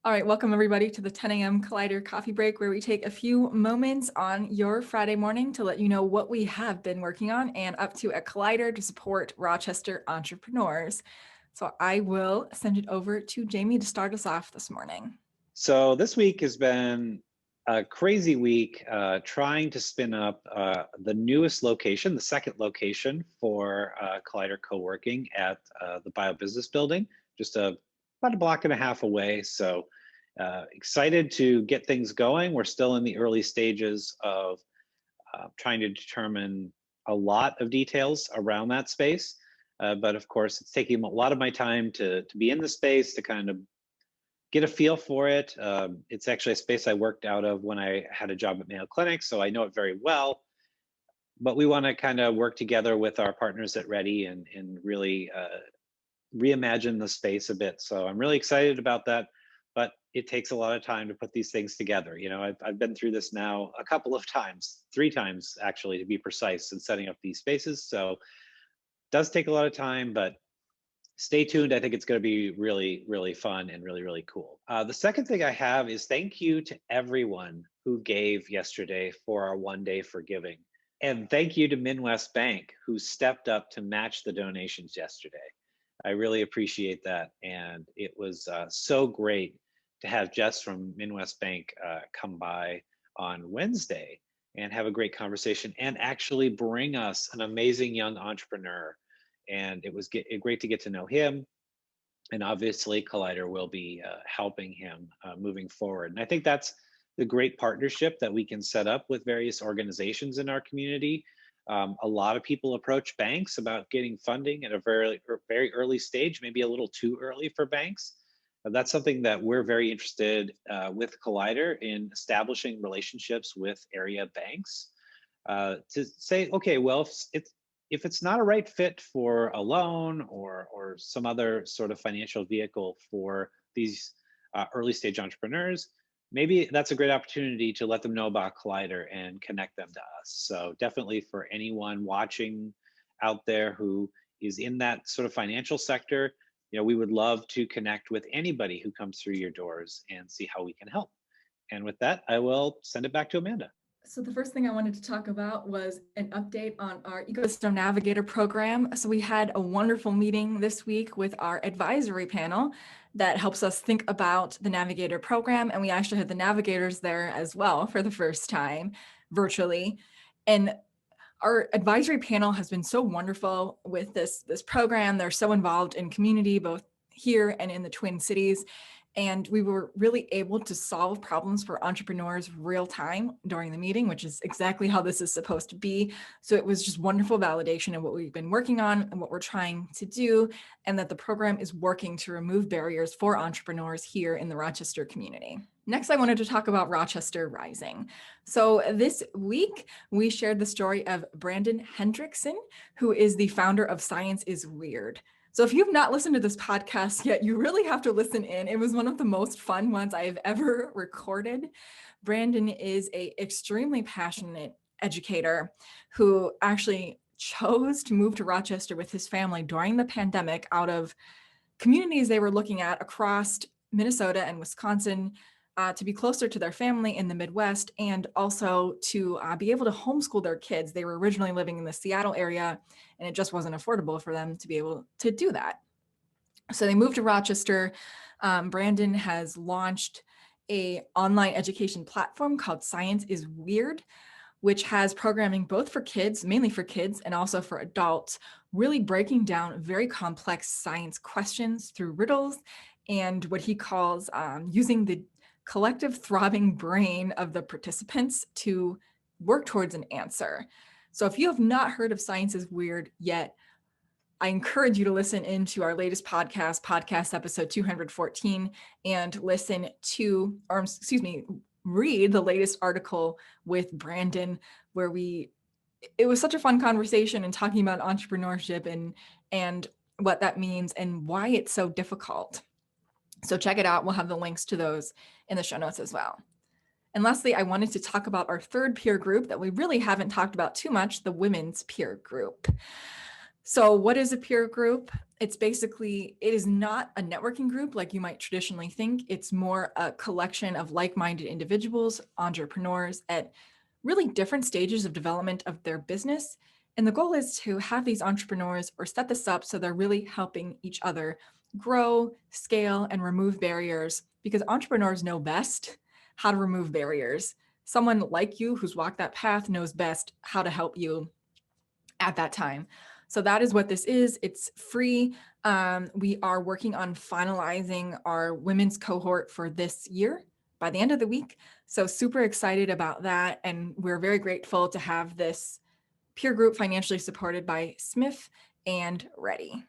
All right, welcome everybody to the 10 a.m. Collider coffee break, where we take a few moments on your Friday morning to let you know what we have been working on and up to at Collider to support Rochester entrepreneurs. So I will send it over to Jamie to start us off this morning. So this week has been a crazy week trying to spin up the newest location, the second location for Collider Coworking at the Biobusiness Building, just about a block and a half away. So excited to get things going. We're still in the early stages of trying to determine a lot of details around that space. But of course, it's taking a lot of my time to be in the space, to kind of get a feel for it. It's actually a space I worked out of when I had a job at Mayo Clinic, so I know it very well. But we want to kind of work together with our partners at Ready and really reimagine the space a bit. So I'm really excited about that. But it takes a lot of time to put these things together. You know, I've been through this now a couple of times, 3 times actually, to be precise, in setting up these spaces. So it does take a lot of time, but stay tuned. I think it's going to be really, really fun and really, really cool. The second thing I have is thank you to everyone who gave yesterday for our 1 day for giving. And thank you to Midwest Bank, who stepped up to match the donations yesterday. I really appreciate that. And it was so great to have Jess from Midwest Bank come by on Wednesday and have a great conversation and actually bring us an amazing young entrepreneur. And it was great to get to know him. And obviously, Collider will be helping him moving forward. And I think that's the great partnership that we can set up with various organizations in our community. A lot of people approach banks about getting funding at a very early stage, maybe a little too early for banks. That's something that we're very interested with Collider in establishing relationships with area banks to say, okay, well, if it's not a right fit for a loan or some other sort of financial vehicle for these early stage entrepreneurs, maybe that's a great opportunity to let them know about Collider and connect them to us. So definitely for anyone watching out there who is in that sort of financial sector, you know, we would love to connect with anybody who comes through your doors and see how we can help. And with that, I will send it back to Amanda. So the first thing I wanted to talk about was an update on our Ecosystem Navigator program. So we had a wonderful meeting this week with our advisory panel that helps us think about the Navigator program. And we actually had the navigators there as well for the first time virtually. And our advisory panel has been so wonderful with this program. They're so involved in community, both here and in the Twin Cities. And we were really able to solve problems for entrepreneurs real time during the meeting, which is exactly how this is supposed to be. So it was just wonderful validation of what we've been working on and what we're trying to do, and that the program is working to remove barriers for entrepreneurs here in the Rochester community. Next, I wanted to talk about Rochester Rising. So this week, we shared the story of Brandon Hendrickson, who is the founder of Science is Weird. So if you've not listened to this podcast yet, you really have to listen in. It was one of the most fun ones I have ever recorded. Brandon is an extremely passionate educator who actually chose to move to Rochester with his family during the pandemic out of communities they were looking at across Minnesota and Wisconsin to be closer to their family in the Midwest, and also to be able to homeschool their kids. They were originally living in the Seattle area, and it just wasn't affordable for them to be able to do that. So they moved to Rochester. Brandon has launched an online education platform called Science is Weird, which has programming both for kids, mainly for kids, and also for adults, really breaking down very complex science questions through riddles and what he calls using the collective throbbing brain of the participants to work towards an answer. So if you have not heard of Science is Weird yet, I encourage you to listen into our latest podcast episode 214, and listen to, or excuse me, read the latest article with Brandon, where it was such a fun conversation and talking about entrepreneurship and what that means and why it's so difficult. So check it out. We'll have the links to those in the show notes as well. And lastly, I wanted to talk about our third peer group that we really haven't talked about too much, the women's peer group. So what is a peer group? It is not a networking group like you might traditionally think. It's more a collection of like-minded individuals, entrepreneurs at really different stages of development of their business. And the goal is to have these entrepreneurs or set this up so they're really helping each other grow, scale, and remove barriers because entrepreneurs know best how to remove barriers. Someone like you who's walked that path knows best how to help you at that time. So that is what this is. It's free. We are working on finalizing our women's cohort for this year by the end of the week. So super excited about that. And we're very grateful to have this peer group financially supported by Smith and Ready.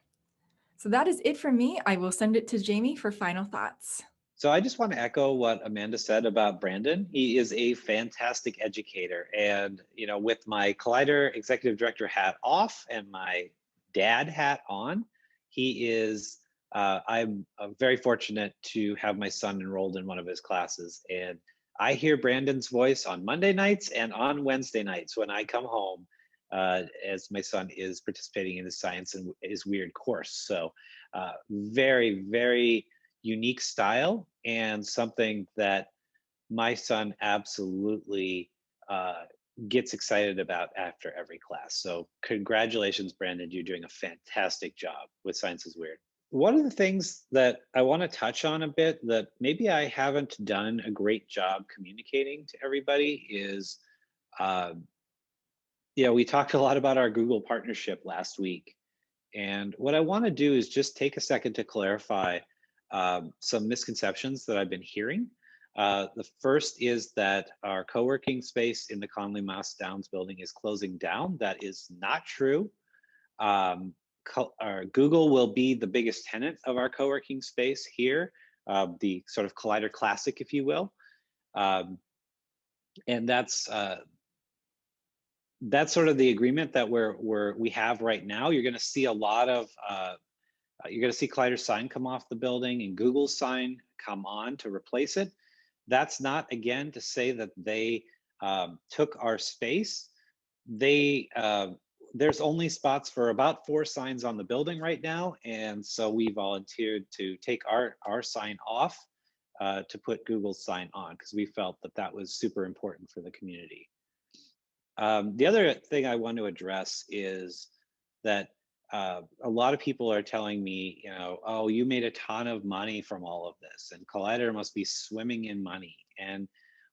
So that is it from me. I will send it to Jamie for final thoughts. So I just want to echo what Amanda said about Brandon. He is a fantastic educator. And, with my Collider executive director hat off and my dad hat on, I'm very fortunate to have my son enrolled in one of his classes. And I hear Brandon's voice on Monday nights and on Wednesday nights when I come home, as my son is participating in his science and his weird course. So very, very unique style and something that my son absolutely gets excited about after every class. So congratulations, Brandon. You're doing a fantastic job with Science is Weird. One of the things that I want to touch on a bit that maybe I haven't done a great job communicating to everybody is, uh, we talked a lot about our Google partnership last week. And what I want to do is just take a second to clarify some misconceptions that I've been hearing. The first is that our co-working space in the Conley Moss Downs building is closing down. That is not true. Google will be the biggest tenant of our co-working space here, the sort of Collider Classic, if you will. And that's sort of the agreement that we have right now. You're going to see a lot of you're going to see Collider's sign come off the building and Google's sign come on to replace it. That's not, again, to say that they took our space. There's only spots for about 4 signs on the building right now, and so we volunteered to take our sign off to put Google's sign on because we felt that that was super important for the community. The other thing I want to address is that a lot of people are telling me, oh, you made a ton of money from all of this, and Collider must be swimming in money. And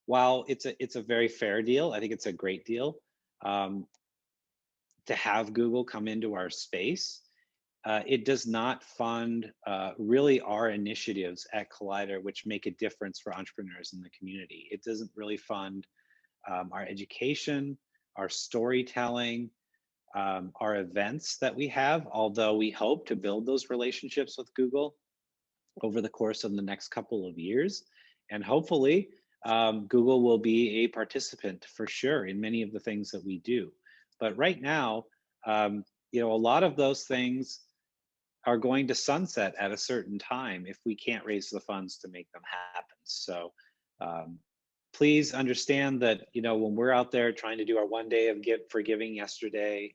while it's a very fair deal, I think it's a great deal to have Google come into our space. It does not fund really our initiatives at Collider, which make a difference for entrepreneurs in the community. It doesn't really fund our education, our storytelling, our events that we have, although we hope to build those relationships with Google over the course of the next couple of years. And hopefully, Google will be a participant for sure in many of the things that we do. But right now, a lot of those things are going to sunset at a certain time if we can't raise the funds to make them happen. So please understand that, when we're out there trying to do our one day of for giving yesterday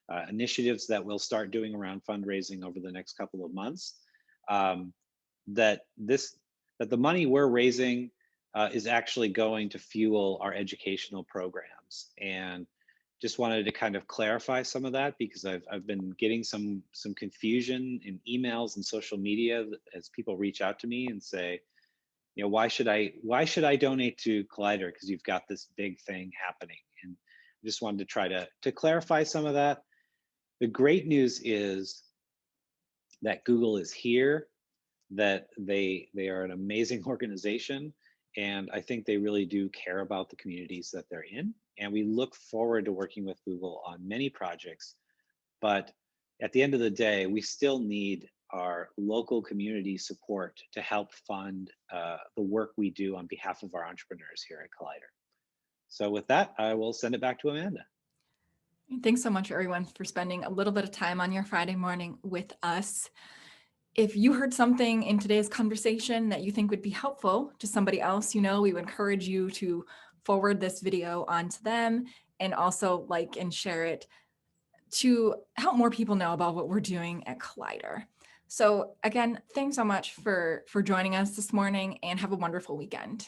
and initiatives that we'll start doing around fundraising over the next couple of months, that the money we're raising is actually going to fuel our educational programs. And just wanted to kind of clarify some of that because I've been getting some confusion in emails and social media as people reach out to me and say, why should I donate to Collider because you've got this big thing happening? And I just wanted to try to clarify some of that. The great news is that Google is here, that they are an amazing organization, and I think they really do care about the communities that they're in. And we look forward to working with Google on many projects. But at the end of the day, we still need our local community support to help fund the work we do on behalf of our entrepreneurs here at Collider. So with that, I will send it back to Amanda. Thanks so much, everyone, for spending a little bit of time on your Friday morning with us. If you heard something in today's conversation that you think would be helpful to somebody else, we would encourage you to forward this video onto them and also like and share it. to help more people know about what we're doing at Collider. So again, thanks so much for joining us this morning and have a wonderful weekend.